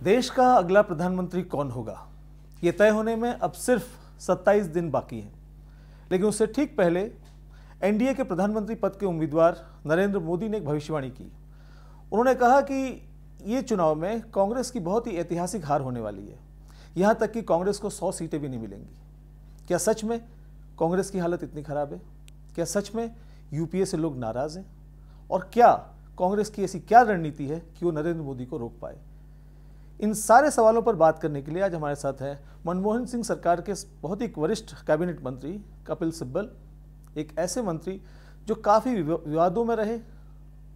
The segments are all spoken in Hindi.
देश का अगला प्रधानमंत्री कौन होगा ये तय होने में अब सिर्फ 27 दिन बाकी हैं, लेकिन उससे ठीक पहले एनडीए के प्रधानमंत्री पद के उम्मीदवार नरेंद्र मोदी ने एक भविष्यवाणी की। उन्होंने कहा कि ये चुनाव में कांग्रेस की बहुत ही ऐतिहासिक हार होने वाली है, यहाँ तक कि कांग्रेस को 100 सीटें भी नहीं मिलेंगी। क्या सच में कांग्रेस की हालत इतनी खराब है? क्या सच में यूपीए से लोग नाराज हैं? और क्या कांग्रेस की ऐसी क्या रणनीति है कि वो नरेंद्र मोदी को रोक पाए? इन सारे सवालों पर बात करने के लिए आज हमारे साथ हैं मनमोहन सिंह सरकार के बहुत ही वरिष्ठ कैबिनेट मंत्री कपिल सिब्बल, एक ऐसे मंत्री जो काफ़ी विवादों में रहे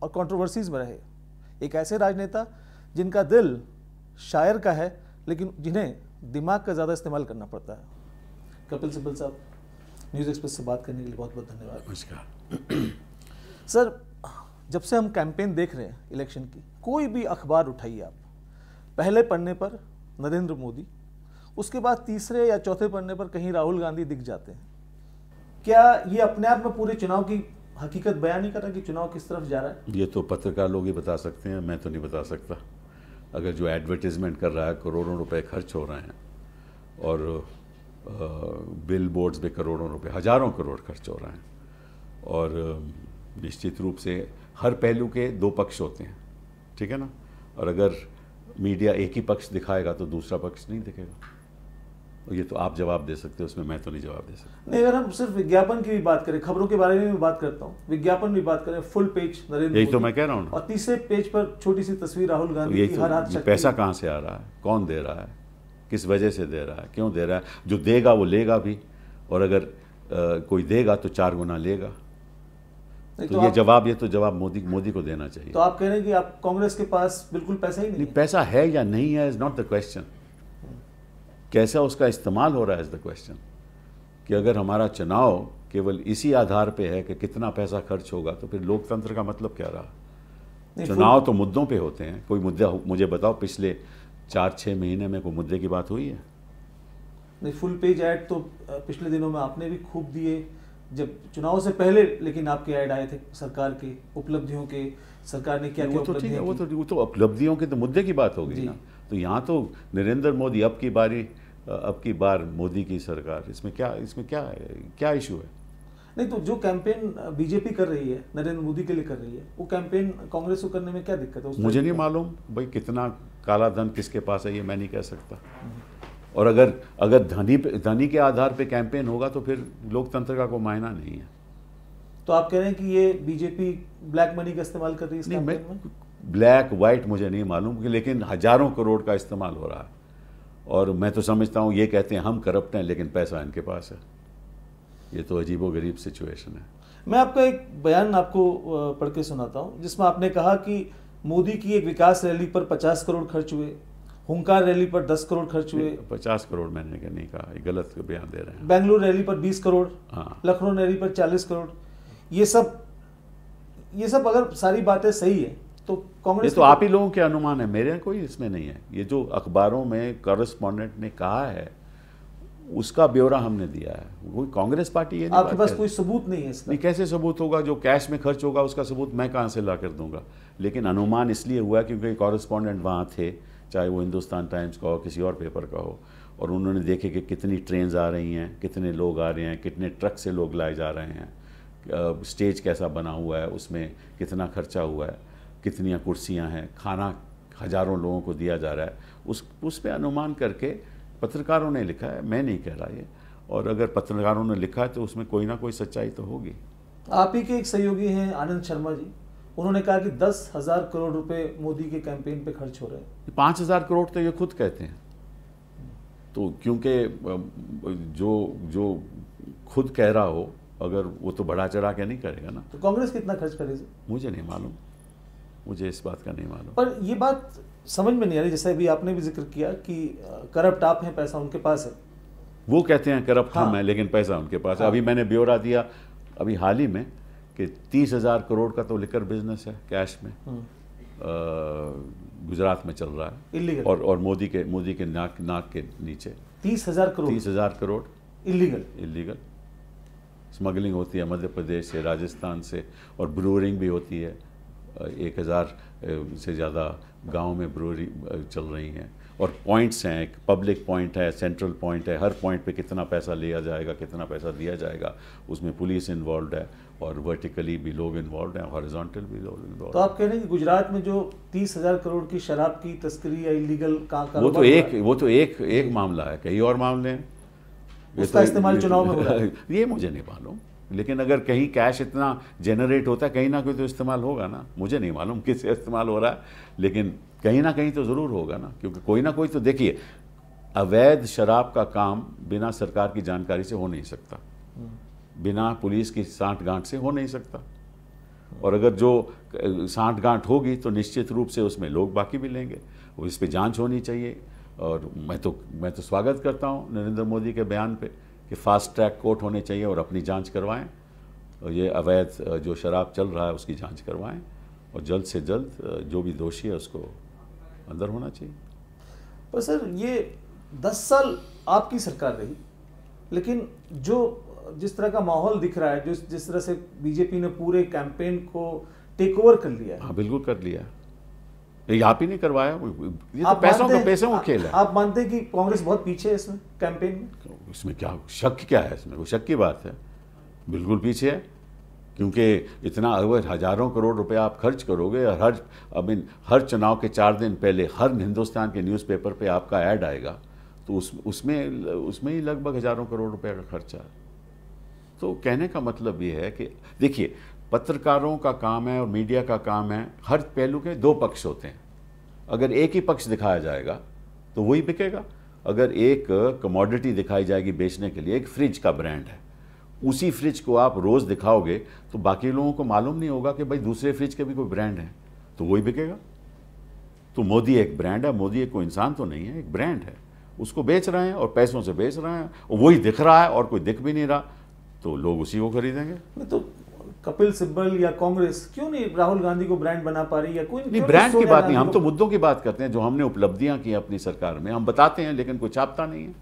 और कंट्रोवर्सीज में रहे, एक ऐसे राजनेता जिनका दिल शायर का है लेकिन जिन्हें दिमाग का ज़्यादा इस्तेमाल करना पड़ता है। कपिल सिब्बल साहब, न्यूज़ एक्सप्रेस से बात करने के लिए बहुत बहुत धन्यवाद। नमस्कार सर, जब से हम कैंपेन देख रहे हैं इलेक्शन की, कोई भी अखबार उठाइए आप, पहले पन्ने पर नरेंद्र मोदी, उसके बाद तीसरे या चौथे पन्ने पर कहीं राहुल गांधी दिख जाते हैं। क्या ये अपने आप में पूरे चुनाव की हकीकत बयान नहीं कर रहा कि चुनाव किस तरफ जा रहा है? ये तो पत्रकार लोग ही बता सकते हैं, मैं तो नहीं बता सकता। अगर जो एडवर्टीजमेंट कर रहा है, करोड़ों रुपए खर्च हो रहे हैं और बिल बोर्ड्स पे करोड़ों रुपए, हजारों करोड़ खर्च हो रहे हैं, और निश्चित रूप से हर पहलू के दो पक्ष होते हैं, ठीक है ना। और अगर मीडिया एक ही पक्ष दिखाएगा तो दूसरा पक्ष नहीं दिखेगा। और ये तो आप जवाब दे सकते हो, उसमें मैं तो नहीं जवाब दे सकता। नहीं, अगर हम सिर्फ विज्ञापन की भी बात करें, खबरों के बारे में भी बात करता हूँ, विज्ञापन भी बात करें, फुल पेज नरेंद्र यही मोदी, तो मैं कह रहा हूँ, और तीसरे पेज पर छोटी सी तस्वीर राहुल गांधी की, तो हर हाथ ये पैसा कहाँ से आ रहा है, कौन दे रहा है, किस वजह से दे रहा है, क्यों दे रहा है? जो देगा वो लेगा भी, और अगर कोई देगा तो 4 गुना लेगा। तो ये जवाब मोदी को देना चाहिए। तो आप कह रहे हैं कि आप कांग्रेस के पास बिल्कुल पैसा ही नहीं है? पैसा है या नहीं है इज नॉट द क्वेश्चन, कैसा उसका इस्तेमाल हो रहा है इज द क्वेश्चन। कि अगर हमारा चुनाव केवल इसी आधार पे है कि कितना पैसा खर्च होगा, तो फिर लोकतंत्र का मतलब क्या रहा? चुनाव तो मुद्दों पे होते हैं। कोई मुद्दा मुझे बताओ पिछले 4-6 महीने में कोई मुद्दे की बात हुई है? नहीं, फुल पेज ऐड तो पिछले दिनों में आपने भी खूब दिए, जब चुनाव से पहले, लेकिन आपके ऐड आए थे सरकार की उपलब्धियों के, सरकार ने क्या क्या उपलब्धियां की। वो तो उपलब्धियों के तो मुद्दे की बात होगी ना। तो यहाँ तो नरेंद्र मोदी, अब की बार मोदी की सरकार, इसमें क्या इशू है? नहीं, तो जो कैंपेन बीजेपी कर रही है, नरेंद्र मोदी के लिए कर रही है, वो कैंपेन कांग्रेस को करने में क्या दिक्कत है? मुझे नहीं मालूम भाई, कितना काला धन किसके पास है ये मैं नहीं कह सकता। और अगर धनी के आधार पे कैंपेन होगा तो फिर लोकतंत्र का कोई मायना नहीं है। तो आप कह रहे हैं कि ये बीजेपी ब्लैक मनी का इस्तेमाल कर रही है इस कैंपेन में? ब्लैक व्हाइट मुझे नहीं मालूम, लेकिन हजारों करोड़ का इस्तेमाल हो रहा है। और मैं तो समझता हूँ, ये कहते हैं हम करप्ट हैं लेकिन पैसा इनके पास है। ये तो अजीबोगरीब सिचुएशन है। मैं आपका एक बयान आपको पढ़ के सुनाता हूँ, जिसमें आपने कहा कि मोदी की एक विकास रैली पर 50 करोड़ खर्च हुए, हुंकार रैली पर 10 करोड़ खर्च हुए। 50 करोड़ मैंने नहीं कहा, ये गलत बयान दे रहे हैं। बेंगलुरु रैली पर 20 करोड़, हाँ, लखनऊ रैली पर 40 करोड़। ये सब अगर सारी बातें सही है तो कांग्रेस, ये तो आप ही लोगों के अनुमान है, मेरे कोई इसमें नहीं है। ये जो अखबारों में कॉरेस्पॉन्डेंट ने कहा है उसका ब्यौरा हमने दिया है। कोई कांग्रेस पार्टी है, आपके पास कोई सबूत नहीं है इसका? नहीं, कैसे सबूत होगा? जो कैश में खर्च होगा उसका सबूत मैं कहाँ से ला कर दूंगा? लेकिन अनुमान इसलिए हुआ क्योंकि कॉरेस्पॉन्डेंट वहाँ थे, चाहे वो हिंदुस्तान टाइम्स का हो, किसी और पेपर का हो, और उन्होंने देखे कि कितनी ट्रेन्स आ रही हैं, कितने लोग आ रहे हैं, कितने ट्रक से लोग लाए जा रहे हैं, स्टेज कैसा बना हुआ है, उसमें कितना खर्चा हुआ है, कितनी कुर्सियां हैं, खाना हजारों लोगों को दिया जा रहा है, उस पे अनुमान करके पत्रकारों ने लिखा है, मैं नहीं कह रहा ये। और अगर पत्रकारों ने लिखा है तो उसमें कोई ना कोई सच्चाई तो होगी। आप ही के एक सहयोगी हैं आनंद शर्मा जी, उन्होंने कहा कि 10,000 करोड़ रुपए मोदी के कैंपेन पे खर्च हो रहे हैं। 5,000 करोड़ तो ये खुद कहते हैं। तो क्योंकि जो खुद कह रहा हो, अगर वो तो बढ़ा चढ़ा के नहीं करेगा ना। तो कांग्रेस कितना खर्च करेगी? मुझे नहीं मालूम, मुझे इस बात का नहीं मालूम। पर ये बात समझ में नहीं आ रही, जैसे अभी आपने भी जिक्र किया कि करप्ट आप हैं, पैसा उनके पास है। वो कहते हैं करप्ट हाँ, हम हैं लेकिन पैसा उनके पास है। अभी मैंने ब्यौरा दिया अभी हाल ही में कि 30,000 करोड़ का तो लिकर बिजनेस है कैश में, गुजरात में चल रहा है इलीगल, और मोदी के नाक के नीचे 30,000 करोड़ इलीगल स्मगलिंग होती है मध्य प्रदेश से, राजस्थान से, और ब्रूअरिंग भी होती है 1000 से ज़्यादा गांव में ब्रूअरी चल रही हैं, और पॉइंट्स हैं, एक पब्लिक पॉइंट है, सेंट्रल पॉइंट है, हर पॉइंट पे कितना पैसा लिया जाएगा, कितना पैसा दिया जाएगा, उसमें पुलिस इन्वॉल्व है और वर्टिकली भी लोग इन्वॉल्व हैं, हॉरिजॉन्टल भी लोग इन्वॉल्व। तो आप कह रहे हैं कि गुजरात में जो 30,000 करोड़ की शराब की तस्करी या इलीगल वो तो एक मामला है, कई और मामले हैं। उसका इस्तेमाल चुनाव में हो रहा है ये मुझे नहीं मालूम, लेकिन अगर कहीं कैश इतना जनरेट होता है, कहीं ना कहीं तो इस्तेमाल होगा ना। मुझे नहीं मालूम किससे इस्तेमाल हो रहा है, लेकिन कहीं ना कहीं तो ज़रूर होगा ना, क्योंकि कोई ना कोई तो, देखिए अवैध शराब का काम बिना सरकार की जानकारी से हो नहीं सकता, बिना पुलिस की सांठ-गांठ से हो नहीं सकता, और अगर जो सांठ-गांठ होगी तो निश्चित रूप से उसमें लोग बाकी भी लेंगे, वो इस पर जांच होनी चाहिए। और मैं तो स्वागत करता हूँ नरेंद्र मोदी के बयान पे कि फास्ट ट्रैक कोर्ट होने चाहिए और अपनी जांच करवाएं, और ये अवैध जो शराब चल रहा है उसकी जांच करवाएं, और जल्द से जल्द जो भी दोषी है उसको अंदर होना चाहिए। पर सर ये 10 साल आपकी सरकार रही, लेकिन जिस तरह का माहौल दिख रहा है, जिस तरह से बीजेपी ने पूरे कैंपेन को टेक ओवर कर लिया है। हाँ बिल्कुल कर लिया, ये आप ही नहीं करवाया, ये तो पैसों का खेल है। आप मानते हैं कि कांग्रेस बहुत पीछे है इसमें कैंपेन में? इसमें क्या शक, क्या है इसमें? कोई शक की बात है? बिल्कुल पीछे है, क्योंकि इतना अगर हजारों करोड़ रुपया आप खर्च करोगे, और हर चुनाव के 4 दिन पहले हर हिंदुस्तान के न्यूज़पेपर पे आपका ऐड आएगा, तो उसमें ही लगभग हजारों करोड़ रुपया का खर्चा है। तो कहने का मतलब ये है कि देखिए, पत्रकारों का काम है और मीडिया का काम है, हर पहलू के 2 पक्ष होते हैं। अगर एक ही पक्ष दिखाया जाएगा तो वही बिकेगा। अगर एक कमोडिटी दिखाई जाएगी बेचने के लिए, एक फ्रिज का ब्रांड है, उसी फ्रिज को आप रोज़ दिखाओगे तो बाकी लोगों को मालूम नहीं होगा कि भाई दूसरे फ्रिज के भी कोई ब्रांड है, तो वही बिकेगा। तो मोदी एक ब्रांड है, मोदी एक कोई इंसान तो नहीं है, एक ब्रांड है, उसको बेच रहे हैं और पैसों से बेच रहे हैं, और वही दिख रहा है और कोई दिख भी नहीं रहा, तो लोग उसी को खरीदेंगे। तो कपिल सिब्बल या कांग्रेस क्यों नहीं राहुल गांधी को ब्रांड बना पा रही, या कोई नहीं? ब्रांड की बात नहीं, हम तो मुद्दों की बात करते हैं, जो हमने उपलब्धियां की अपनी सरकार में हम बताते हैं, लेकिन कोई छापता नहीं है।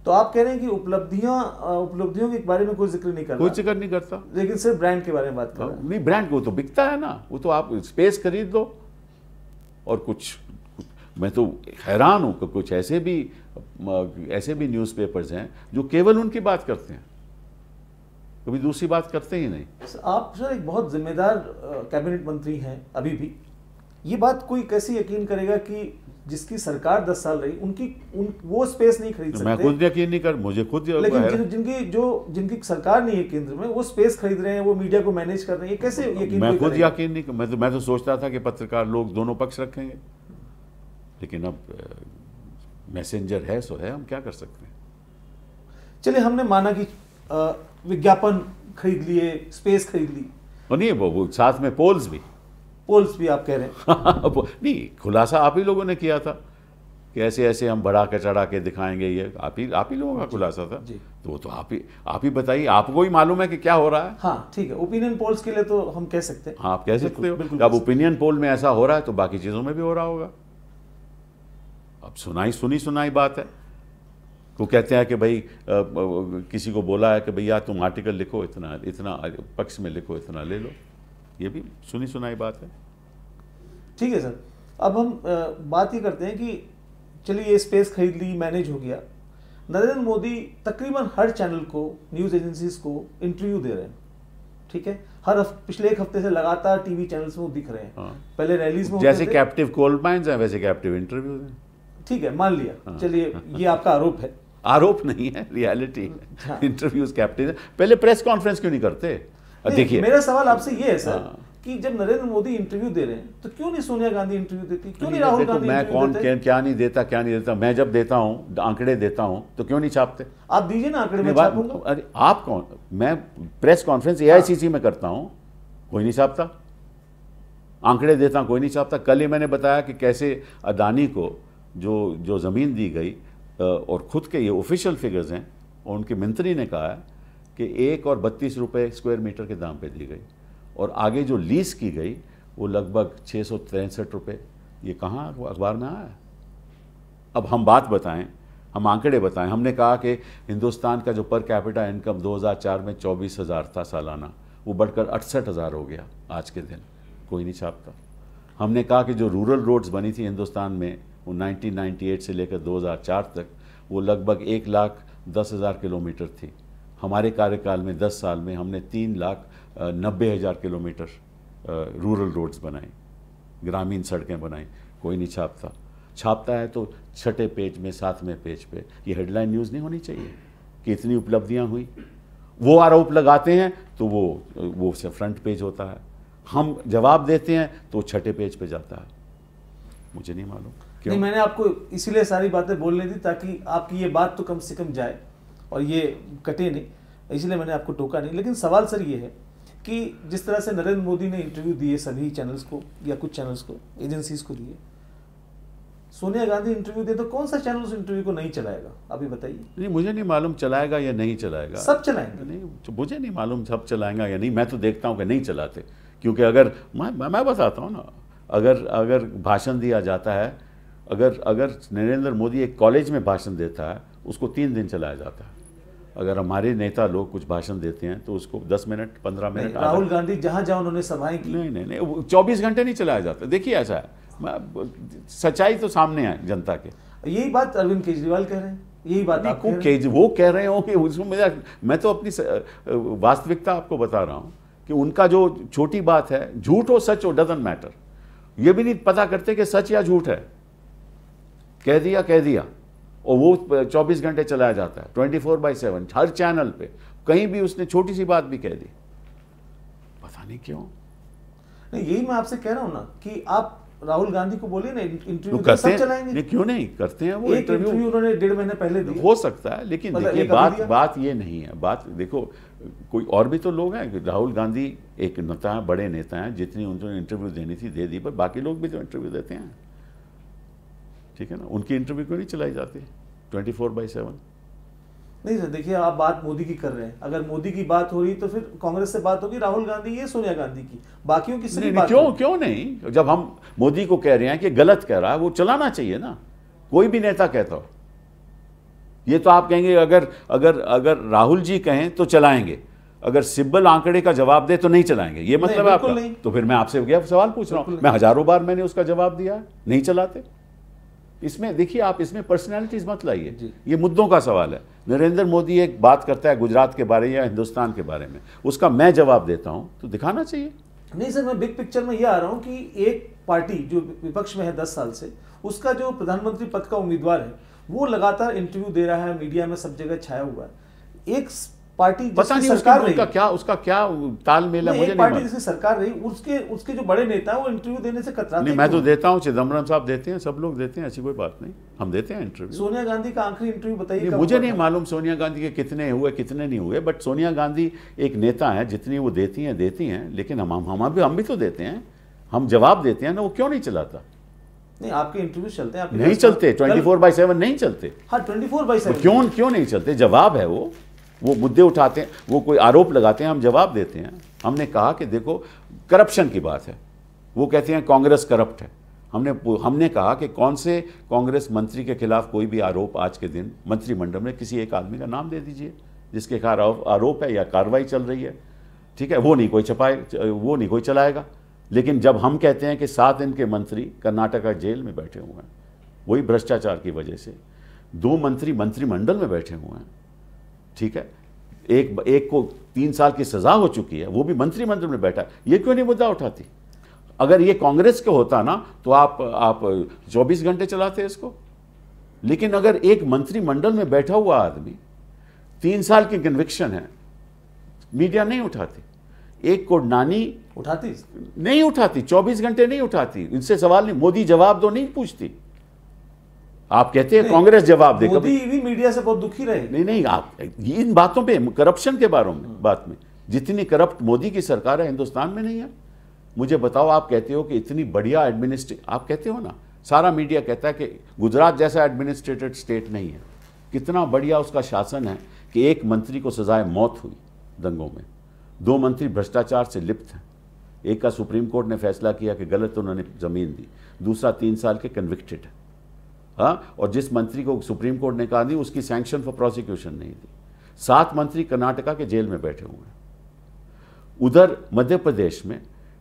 तो आप कह रहे हैं कि उपलब्धियों के बारे में कोई जिक्र नहीं करता? कोई जिक्र नहीं करता, लेकिन सिर्फ ब्रांड के बारे में बात कर रहे हैं। नहीं, ब्रांड को तो बिकता है ना, वो तो आप स्पेस खरीद दो। और कुछ मैं तो हैरान हूं कि कुछ ऐसे भी न्यूज़पेपर्स हैं जो केवल उनकी बात करते हैं, कभी दूसरी बात करते ही नहीं। आप सर एक बहुत जिम्मेदार कैबिनेट मंत्री हैं अभी भी, ये बात कोई कैसे यकीन करेगा कि जिसकी सरकार 10 साल रही वो स्पेस नहीं खरीद सकते? मैं खुद यकीन नहीं कर, मुझे खुद, लेकिन जिनकी सरकार नहीं है केंद्र में, वो स्पेस खरीद रहे हैं, वो मीडिया को मैनेज कर रहे हैं, ये कैसे यकीन? मैं खुद यकीन नहीं, मैं तो सोचता था कि पत्रकार लोग दोनों पक्ष रखेंगे, लेकिन अब मैसेंजर है सो है, हम क्या कर सकते हैं। चलिए, हमने माना कि विज्ञापन खरीद लिए, स्पेस खरीद ली, और नहीं वो साथ में पोल्स भी आप कह रहे हैं। नहीं, खुलासा आप ही लोगों ने किया था कि ऐसे ऐसे हम बढ़ा के चढ़ा के दिखाएंगे, ये आप ही लोगों का खुलासा था जी। तो वो तो आप ही बताइए, आपको ही मालूम है कि क्या हो रहा है। हाँ ठीक है, ओपिनियन पोल्स के लिए तो हम कह सकते हैं। हाँ, आप कह सकते हो। अब ओपिनियन पोल में ऐसा हो रहा है तो बाकी चीज़ों में भी हो रहा होगा। अब सुनी बात है, वो कहते हैं कि भाई किसी को बोला है कि भैया तुम आर्टिकल लिखो, इतना पक्ष में लिखो, इतना ले लो, ये भी सुनाई बात है। ठीक है सर, अब हम बात ये करते हैं कि चलिए ये स्पेस खरीद ली, मैनेज हो गया। नरेंद्र मोदी तकरीबन हर चैनल को, न्यूज़ एजेंसीज को इंटरव्यू दे रहे हैं, ठीक है, पिछले 1 हफ्ते से लगातार टीवी चैनल्स में वो दिख रहे हैं। हाँ। पहले रैलीज में जैसे कैप्टिव कोल माइंस हैं, वैसे कैप्टिव इंटरव्यूज हैं। ठीक है, मान लिया। हाँ। चलिए, ये आपका आरोप है। आरोप नहीं है, रियलिटी है। हाँ। इंटरव्यूज कैप्टिव, पहले प्रेस कॉन्फ्रेंस क्यों नहीं करते? देखिए, मेरा सवाल आपसे ये है सर कि जब नरेंद्र मोदी इंटरव्यू दे रहे हैं तो क्यों नहीं सोनिया गांधी इंटरव्यू देती, क्यों नहीं राहुल गांधी? मैं कौन क्या नहीं देता, मैं जब देता हूँ आंकड़े देता हूँ तो क्यों नहीं छापते? आप दीजिए ना आंकड़े, मैं छापूंगा। अरे आप कौन? मैं प्रेस कॉन्फ्रेंस AICC में करता हूँ, कोई नहीं छापता। आंकड़े देता हूँ, कोई नहीं छापता। कल ही मैंने बताया कि कैसे अदानी को जो ज़मीन दी गई, और खुद के ये ऑफिशियल फिगर्स हैं, और उनके मंत्री ने कहा है कि 1 और 32 रुपये स्क्वायर मीटर के दाम पे दी गई, और आगे जो लीज की गई वो लगभग 663 रुपये। ये कहाँ अखबार में आया है? अब हम बात बताएं, हम आंकड़े बताएं। हमने कहा कि हिंदुस्तान का जो पर कैपिटा इनकम 2004 में 24,000 था सालाना, वो बढ़कर 68,000 हो गया आज के दिन। कोई नहीं छापता। हमने कहा कि जो रूरल रोड्स बनी थी हिंदुस्तान में वो 1998 से लेकर 2004 तक वो लगभग 1,10,000 किलोमीटर थी। हमारे कार्यकाल में 10 साल में हमने 3,90,000 किलोमीटर रूरल रोड्स बनाई, ग्रामीण सड़कें बनाई। कोई नहीं छापता। छापता है तो छठे पेज में, 7वें पेज पे। ये हेडलाइन न्यूज़ नहीं होनी चाहिए कि इतनी उपलब्धियां हुई। वो आरोप लगाते हैं तो वो फ्रंट पेज होता है, हम जवाब देते हैं तो छठे पेज पे जाता है। मुझे नहीं मालूम क्यों। नहीं, मैंने आपको इसीलिए सारी बातें बोलने दी ताकि आपकी ये बात तो कम से कम जाए और ये कटे नहीं, इसलिए मैंने आपको टोका नहीं। लेकिन सवाल सर ये है कि जिस तरह से नरेंद्र मोदी ने इंटरव्यू दिए सभी चैनल्स को या कुछ चैनल्स को, एजेंसीज को दिए, सोनिया गांधी इंटरव्यू दे तो कौन सा चैनल उस इंटरव्यू को नहीं चलाएगा? अभी बताइए। नहीं, मुझे नहीं मालूम चलाएगा या नहीं चलाएगा। सब चलाएंगे? नहीं, मुझे नहीं मालूम सब चलाएगा या नहीं। मैं तो देखता हूँ कि नहीं चलाते, क्योंकि अगर मैं बताता हूँ ना, अगर भाषण दिया जाता है, अगर नरेंद्र मोदी एक कॉलेज में भाषण देता है उसको 3 दिन चलाया जाता है। अगर हमारे नेता लोग कुछ भाषण देते हैं तो उसको 10 मिनट 15 मिनट। राहुल गांधी जहां जहां उन्होंने सभाएं की, नहीं 24 घंटे नहीं चलाया जाता। देखिए ऐसा है, सच्चाई तो सामने है जनता के। यही बात अरविंद केजरीवाल कह रहे हैं, यही बात आप कह रहे हैं। वो कह रहे हो कि उसमें मैं तो अपनी वास्तविकता आपको बता रहा हूँ कि उनका जो छोटी बात है, झूठ हो सच हो डजंट मैटर, ये भी नहीं पता करते कि सच या झूठ है। कह दिया और वो 24 घंटे चलाया जाता है, 24/7 हर चैनल पे। कहीं भी उसने छोटी सी बात भी कह दी, पता नहीं क्यों। नहीं, यही मैं आपसे कह रहा हूं ना कि आप राहुल गांधी को बोलिए ना इंटरव्यू करते सब चलाएंगे। नहीं, क्यों नहीं करते हैं वो इंटरव्यू उन्होंने 1.5 महीने पहले दिया। हो सकता है, लेकिन मतलब देखिए बात ये नहीं है। बात देखो, कोई और भी तो लोग हैं। राहुल गांधी एक नेता है, बड़े नेता हैं, जितनी उन्होंने इंटरव्यू देनी थी दे दी, पर बाकी लोग भी तो इंटरव्यू देते हैं, ठीक है ना। उनकी इंटरव्यू क्यों नहीं चलाई जाती 24/7? नहीं सर, देखिए आप बात मोदी की कर रहे हैं। अगर मोदी की बात हो रही तो फिर कांग्रेस से बात होगी, राहुल गांधी ये सोनिया गांधी की, बाकियों की सभी बात क्यों नहीं? जब हम मोदी को कह रहे हैं कि गलत कह रहा है, वो चलाना चाहिए ना। कोई भी नेता कहता हो, ये तो आप कहेंगे अगर राहुल जी कहें तो चलाएंगे, अगर सिब्बल आंकड़े का जवाब दे तो नहीं चलाएंगे, ये मतलब है आपका? तो फिर मैं आपसे सवाल पूछ रहा हूं, मैं हजारों बार मैंने उसका जवाब दिया, नहीं चलाते। इसमें देखिए, आप इसमें पर्सनैलिटीज मत लाइए, ये मुद्दों का सवाल है। नरेंद्र मोदी एक बात करता है गुजरात के बारे या हिंदुस्तान के बारे में, उसका मैं जवाब देता हूं तो दिखाना चाहिए। नहीं सर, मैं बिग पिक्चर में ये आ रहा हूं कि एक पार्टी जो विपक्ष में है 10 साल से, उसका जो प्रधानमंत्री पद का उम्मीदवार है वो लगातार इंटरव्यू दे रहा है, मीडिया में सब जगह छाया हुआ है। एक पार्टी पता नहीं सरकार उसका क्या तालमेल है, मुझे नहीं पार्टी जिसकी सरकार रही, उसके जो बड़े नेता है वो इंटरव्यू देने से कतराते नहीं। मैं तो देता हूं, चिदम्बरम साहब देते हैं, सब लोग देते हैं, ऐसी कोई बात नहीं, हम देते हैं इंटरव्यू। सोनिया गांधी का आखिरी इंटरव्यू बताइए। मुझे नहीं मालूम सोनिया गांधी के कितने हुए कितने नहीं हुए, बट सोनिया गांधी एक नेता है, जितनी वो देती हैं, लेकिन हम भी तो देते हैं, हम जवाब देते हैं ना। वो क्यों नहीं चलाता? नहीं, आपके इंटरव्यू चलते हैं, नहीं चलते, 24/7 नहीं चलते। हाँ, 24/7 क्यों नहीं चलते? जवाब है वो मुद्दे उठाते हैं, वो कोई आरोप लगाते हैं, हम जवाब देते हैं। हमने कहा कि देखो करप्शन की बात है, वो कहते हैं कांग्रेस करप्ट है। हमने कहा कि कौन से कांग्रेस मंत्री के खिलाफ कोई भी आरोप आज के दिन मंत्रिमंडल में, किसी एक आदमी का नाम दे दीजिए जिसके आरोप है या कार्रवाई चल रही है, ठीक है। वो नहीं कोई चलाएगा। लेकिन जब हम कहते हैं कि 7 इनके मंत्री कर्नाटका जेल में बैठे हुए हैं, वही भ्रष्टाचार की वजह से, 2 मंत्री मंत्रिमंडल में बैठे हुए हैं, ठीक है, एक को 3 साल की सजा हो चुकी है, वो भी मंत्रिमंडल में बैठा है, ये क्यों नहीं मुद्दा उठाती? अगर ये कांग्रेस का होता ना तो आप 24 घंटे चलाते इसको। लेकिन अगर एक मंत्रिमंडल में बैठा हुआ आदमी, 3 साल की कन्विक्शन है, मीडिया नहीं उठाती। एक कोडनानी उठाती नहीं उठाती, 24 घंटे नहीं उठाती, इनसे सवाल नहीं, मोदी जवाब दो नहीं पूछती। आप कहते हैं कांग्रेस जवाब दे, मोदी भी मीडिया से बहुत दुखी रहे। नहीं, आप इन बातों पे, करप्शन के बारे में बात में, जितनी करप्ट मोदी की सरकार है हिंदुस्तान में नहीं है। मुझे बताओ, आप कहते हो कि इतनी बढ़िया आप कहते हो ना, सारा मीडिया कहता है कि गुजरात जैसा एडमिनिस्ट्रेटेड स्टेट नहीं है, कितना बढ़िया उसका शासन है कि एक मंत्री को सजाए मौत हुई दंगों में, 2 मंत्री भ्रष्टाचार से लिप्त हैं, एक का सुप्रीम कोर्ट ने फैसला किया कि गलत उन्होंने जमीन दी, दूसरा 3 साल के कन्विक्टेड है। हाँ, और जिस मंत्री को सुप्रीम कोर्ट ने कहा दी, उसकी सैंक्शन फॉर प्रोसिक्यूशन नहीं दी। 7 मंत्री कर्नाटका के जेल में बैठे हुए हैं। उधर मध्य प्रदेश में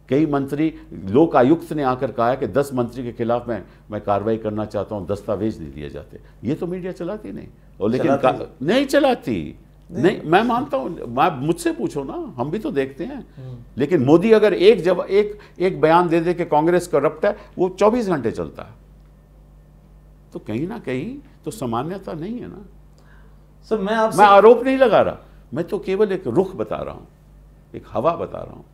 कई मंत्री, लोक आयुक्त ने आकर कहा है कि 10 मंत्री के खिलाफ मैं कार्रवाई करना चाहता हूं, दस्तावेज नहीं दिए जाते। ये तो मीडिया चलाती नहीं, और लेकिन नहीं चलाती। नहीं, मैं मानता हूं, मुझसे पूछो ना, हम भी तो देखते हैं। लेकिन मोदी अगर एक बयान दे दे कि कांग्रेस करप्ट है, वो 24 घंटे चलता है। तो कहीं ना कहीं तो सामान्यता नहीं है ना सर। मैं आरोप नहीं लगा रहा, मैं तो केवल एक रुख बता रहा हूं, एक हवा बता रहा हूं।